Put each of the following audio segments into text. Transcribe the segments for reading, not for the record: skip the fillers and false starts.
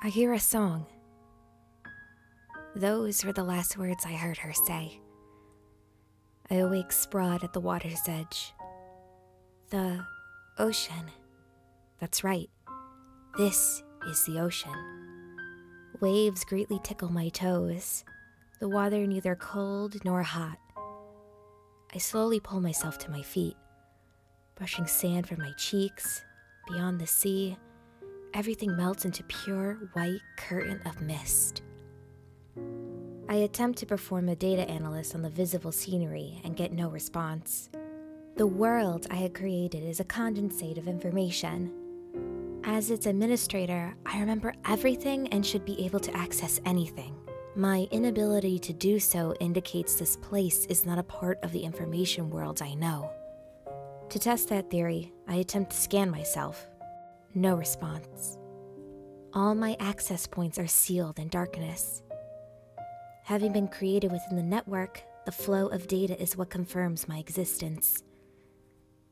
I hear a song. Those were the last words I heard her say. I awake sprawled at the water's edge. The ocean. That's right. This is the ocean. Waves greatly tickle my toes, the water neither cold nor hot. I slowly pull myself to my feet, brushing sand from my cheeks. Beyond the sea, everything melts into pure white curtain of mist. I attempt to perform a data analyst on the visible scenery and get no response. The world I had created is a condensate of information. As its administrator, I remember everything and should be able to access anything. My inability to do so indicates this place is not a part of the information world I know. To test that theory, I attempt to scan myself. No response. All my access points are sealed in darkness. Having been created within the network, the flow of data is what confirms my existence.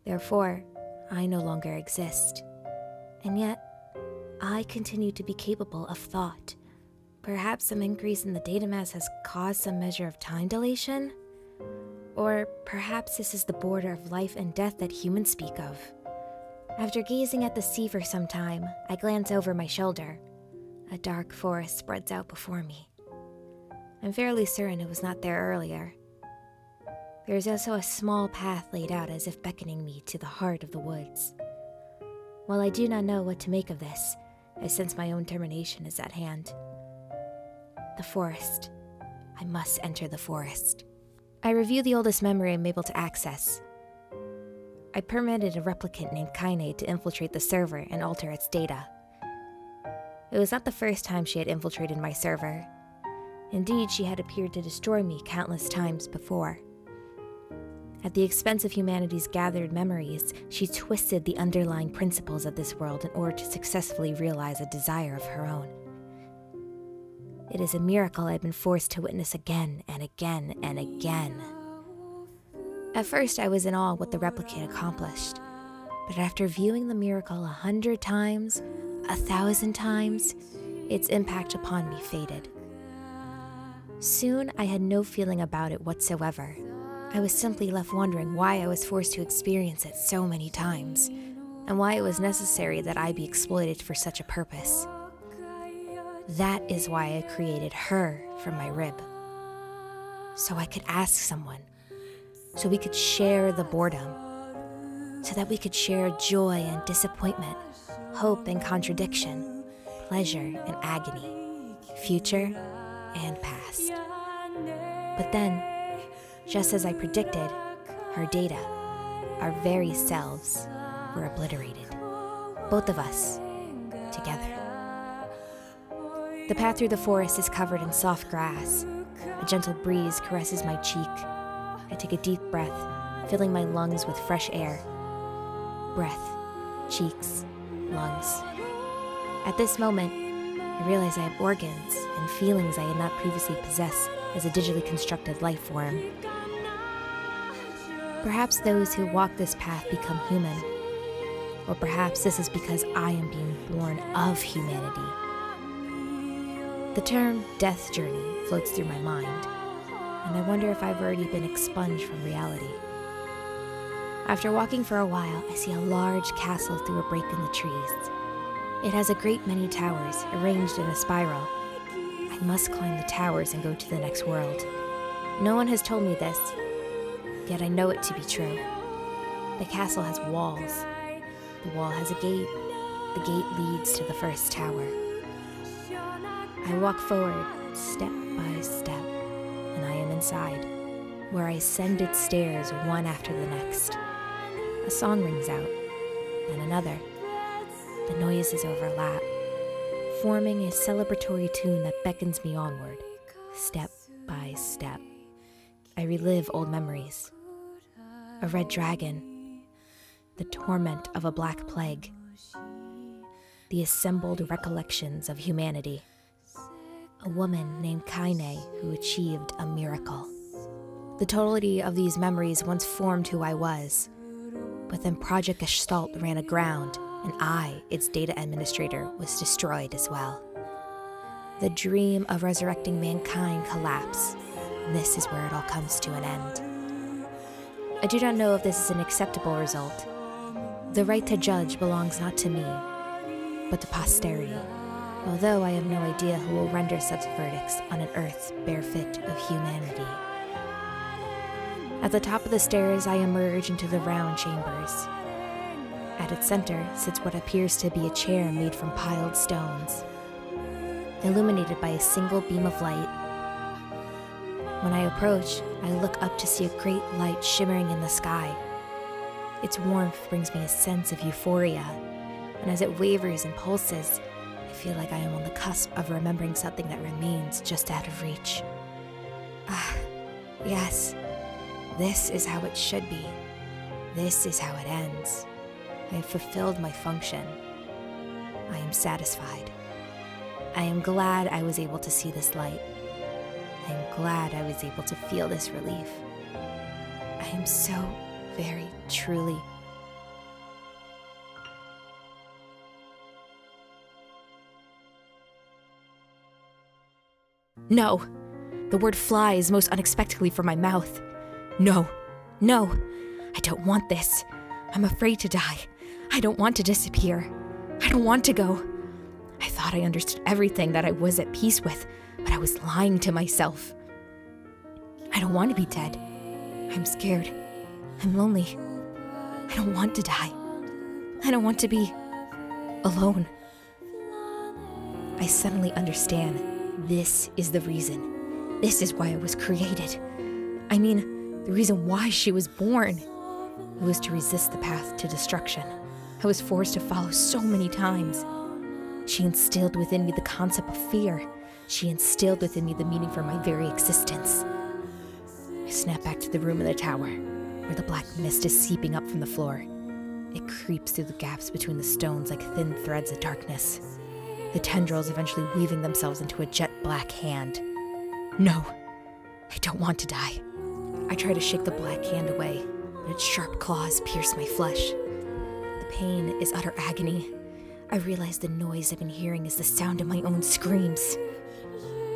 Therefore, I no longer exist. And yet, I continue to be capable of thought. Perhaps some increase in the data mass has caused some measure of time dilation? Or perhaps this is the border of life and death that humans speak of. After gazing at the sea for some time, I glance over my shoulder. A dark forest spreads out before me. I'm fairly certain it was not there earlier. There is also a small path laid out as if beckoning me to the heart of the woods. While I do not know what to make of this, I sense my own termination is at hand. The forest. I must enter the forest. I review the oldest memory I'm able to access. I permitted a replicant named Kaine to infiltrate the server and alter its data. It was not the first time she had infiltrated my server. Indeed, she had appeared to destroy me countless times before. At the expense of humanity's gathered memories, she twisted the underlying principles of this world in order to successfully realize a desire of her own. It is a miracle I've been forced to witness again and again and again. At first, I was in awe of what the replicant accomplished, but after viewing the miracle 100 times, 1,000 times, its impact upon me faded. Soon, I had no feeling about it whatsoever. I was simply left wondering why I was forced to experience it so many times, and why it was necessary that I be exploited for such a purpose. That is why I created her from my rib. So I could ask someone, so we could share the boredom, so that we could share joy and disappointment, hope and contradiction, pleasure and agony, future and past. But then, just as I predicted, our data, our very selves, were obliterated. Both of us, together. The path through the forest is covered in soft grass. A gentle breeze caresses my cheek. I take a deep breath, filling my lungs with fresh air. Breath, cheeks, lungs. At this moment, I realize I have organs and feelings I had not previously possessed as a digitally constructed life form. Perhaps those who walk this path become human. Or perhaps this is because I am being born of humanity. The term death journey floats through my mind, and I wonder if I've already been expunged from reality. After walking for a while, I see a large castle through a break in the trees. It has a great many towers, arranged in a spiral. I must climb the towers and go to the next world. No one has told me this, yet I know it to be true. The castle has walls. The wall has a gate. The gate leads to the first tower. I walk forward, step by step, and I am inside, where I ascended stairs one after the next. A song rings out, then another. The noises overlap, forming a celebratory tune that beckons me onward, step by step. I relive old memories. A red dragon, the torment of a black plague, the assembled recollections of humanity. A woman named Kaine who achieved a miracle. The totality of these memories once formed who I was, but then Project Gestalt ran aground, and I, its data administrator, was destroyed as well. the dream of resurrecting mankind collapse. This is where it all comes to an end. I do not know if this is an acceptable result. The right to judge belongs not to me, but to posterity, although I have no idea who will render such verdicts on an earth bare fit of humanity. At the top of the stairs, I emerge into the round chambers. At its center sits what appears to be a chair made from piled stones, illuminated by a single beam of light. When I approach, I look up to see a great light shimmering in the sky. Its warmth brings me a sense of euphoria, and as it wavers and pulses, I feel like I am on the cusp of remembering something that remains just out of reach. Yes, this is how it should be. This is how it ends. I have fulfilled my function. I am satisfied. I am glad I was able to see this light. I am glad I was able to feel this relief. I am so very, truly. No! The word flies most unexpectedly from my mouth. No. No! I don't want this. I'm afraid to die. I don't want to disappear. I don't want to go. I thought I understood everything that I was at peace with, but I was lying to myself. I don't want to be dead. I'm scared. I'm lonely. I don't want to die. I don't want to be alone. I suddenly understand. This is the reason. This is why I was created. I mean, the reason why she was born. It was to resist the path to destruction. I was forced to follow so many times. She instilled within me the concept of fear. She instilled within me the meaning for my very existence. I snap back to the room in the tower, where the black mist is seeping up from the floor. It creeps through the gaps between the stones like thin threads of darkness, the tendrils eventually weaving themselves into a jet black hand. No, I don't want to die. I try to shake the black hand away, but its sharp claws pierce my flesh. The pain is utter agony. I realize the noise I've been hearing is the sound of my own screams.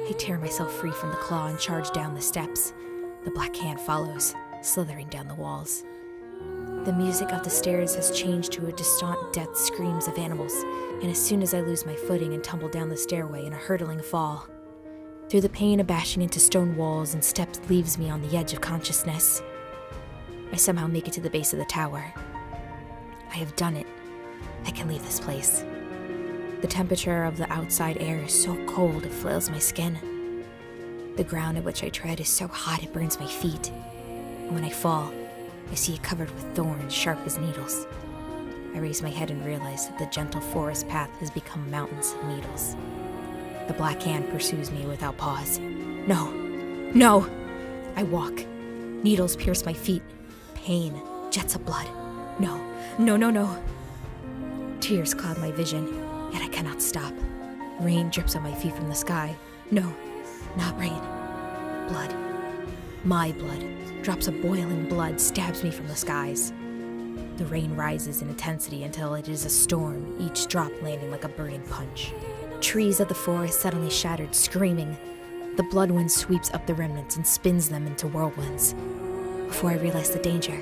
I tear myself free from the claw and charge down the steps. The black hand follows, slithering down the walls. The music of the stairs has changed to a distant death screams of animals, and as soon as I lose my footing and tumble down the stairway in a hurtling fall, through the pain of bashing into stone walls and steps leaves me on the edge of consciousness. I somehow make it to the base of the tower. I have done it. I can leave this place. The temperature of the outside air is so cold it flails my skin. The ground at which I tread is so hot it burns my feet. And when I fall, I see it covered with thorns sharp as needles. I raise my head and realize that the gentle forest path has become mountains of needles. The black hand pursues me without pause. No! No! I walk. Needles pierce my feet. Pain. Jets of blood. No. No, no, no. Tears cloud my vision, yet I cannot stop. Rain drips on my feet from the sky. No, not rain. Blood. My blood. Drops of boiling blood stabs me from the skies. The rain rises in intensity until it is a storm, each drop landing like a burning punch. Trees of the forest suddenly shattered, screaming. The blood wind sweeps up the remnants and spins them into whirlwinds. Before I realize the danger,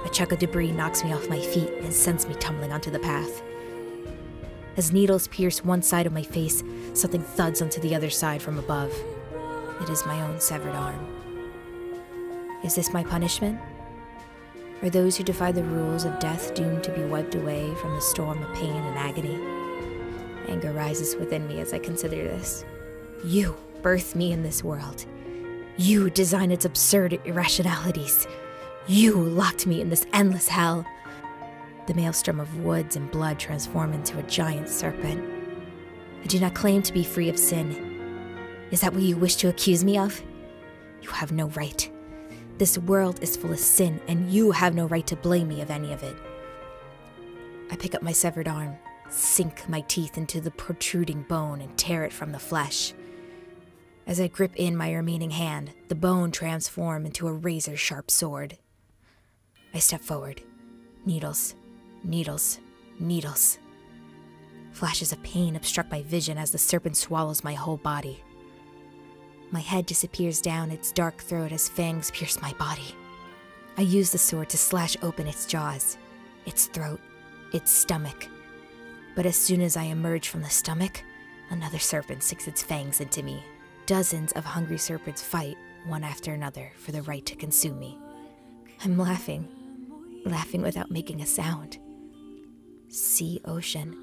a chunk of debris knocks me off my feet and sends me tumbling onto the path. As needles pierce one side of my face, something thuds onto the other side from above. It is my own severed arm. Is this my punishment? Are those who defy the rules of death doomed to be wiped away from the storm of pain and agony? Anger rises within me as I consider this. You birthed me in this world. You designed its absurd irrationalities. You locked me in this endless hell. The maelstrom of woods and blood transform into a giant serpent. I do not claim to be free of sin. Is that what you wish to accuse me of? You have no right. This world is full of sin, and you have no right to blame me of any of it. I pick up my severed arm, sink my teeth into the protruding bone, and tear it from the flesh. As I grip in my remaining hand, the bone transforms into a razor-sharp sword. I step forward. Needles, needles, needles. Flashes of pain obstruct my vision as the serpent swallows my whole body. My head disappears down its dark throat as fangs pierce my body. I use the sword to slash open its jaws, its throat, its stomach. But as soon as I emerge from the stomach, another serpent sinks its fangs into me. Dozens of hungry serpents fight, one after another, for the right to consume me. I'm laughing without making a sound. Sea, ocean,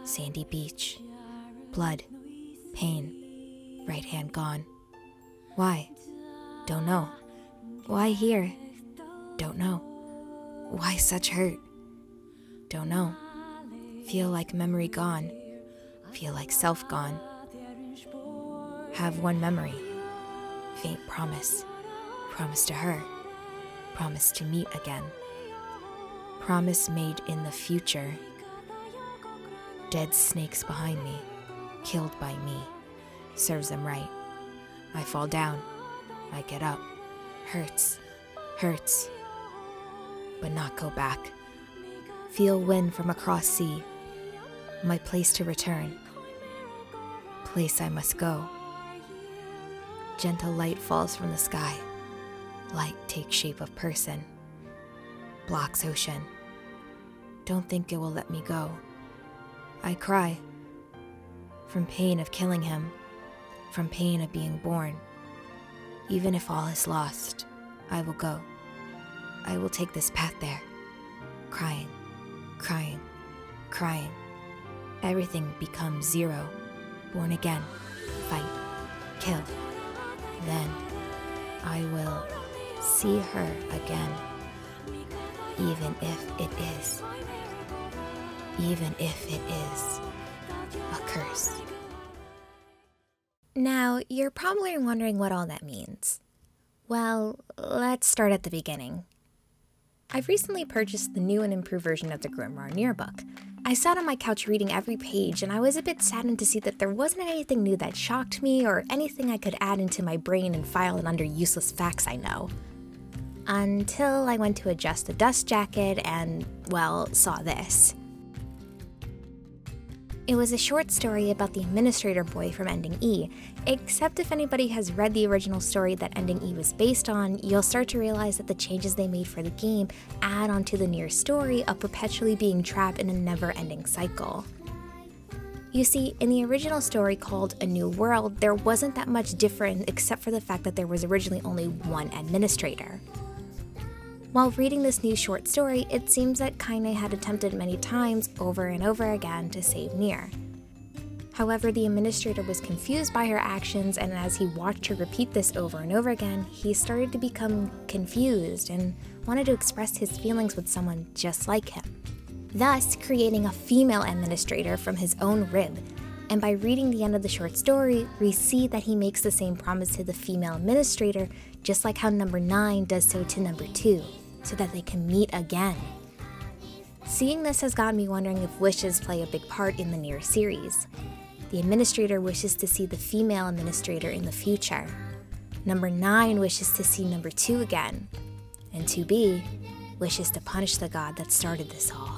sandy beach, blood, pain, right hand gone. Why? Don't know. Why here? Don't know. Why such hurt? Don't know. Feel like memory gone. Feel like self gone. Have one memory. Faint promise. Promise to her. Promise to meet again. Promise made in the future. Dead snakes behind me. Killed by me. Serves them right. I fall down. I get up. Hurts. Hurts. But not go back. Feel wind from across sea. My place to return. Place I must go. Gentle light falls from the sky. Light takes shape of person. Blocks ocean. Don't think it will let me go. I cry. From pain of killing him. From pain of being born. Even if all is lost, I will go. I will take this path there. Crying, crying, crying. Everything becomes zero. Born again. Fight. Kill. Then I will see her again. Even if it is. Even if it is a curse. Now, you're probably wondering what all that means. Well, let's start at the beginning. I've recently purchased the new and improved version of the Grimoire Nier book. I sat on my couch reading every page, and I was a bit saddened to see that there wasn't anything new that shocked me or anything I could add into my brain and file it under useless facts I know. Until I went to adjust the dust jacket and, well, saw this. It was a short story about the administrator boy from Ending E, except if anybody has read the original story that Ending E was based on, you'll start to realize that the changes they made for the game add onto the Nier story of perpetually being trapped in a never-ending cycle. You see, in the original story called A New World, there wasn't that much different except for the fact that there was originally only one administrator. While reading this new short story, it seems that Kaine had attempted many times over and over again to save Nier. However, the administrator was confused by her actions, and as he watched her repeat this over and over again, he started to become confused and wanted to express his feelings with someone just like him, thus creating a female administrator from his own rib. And by reading the end of the short story, we see that he makes the same promise to the female administrator, just like how number 9 does so to number 2. So that they can meet again. Seeing this has got me wondering if wishes play a big part in the Nier series. The administrator wishes to see the female administrator in the future. Number 9 wishes to see number 2 again. And 2B wishes to punish the god that started this all.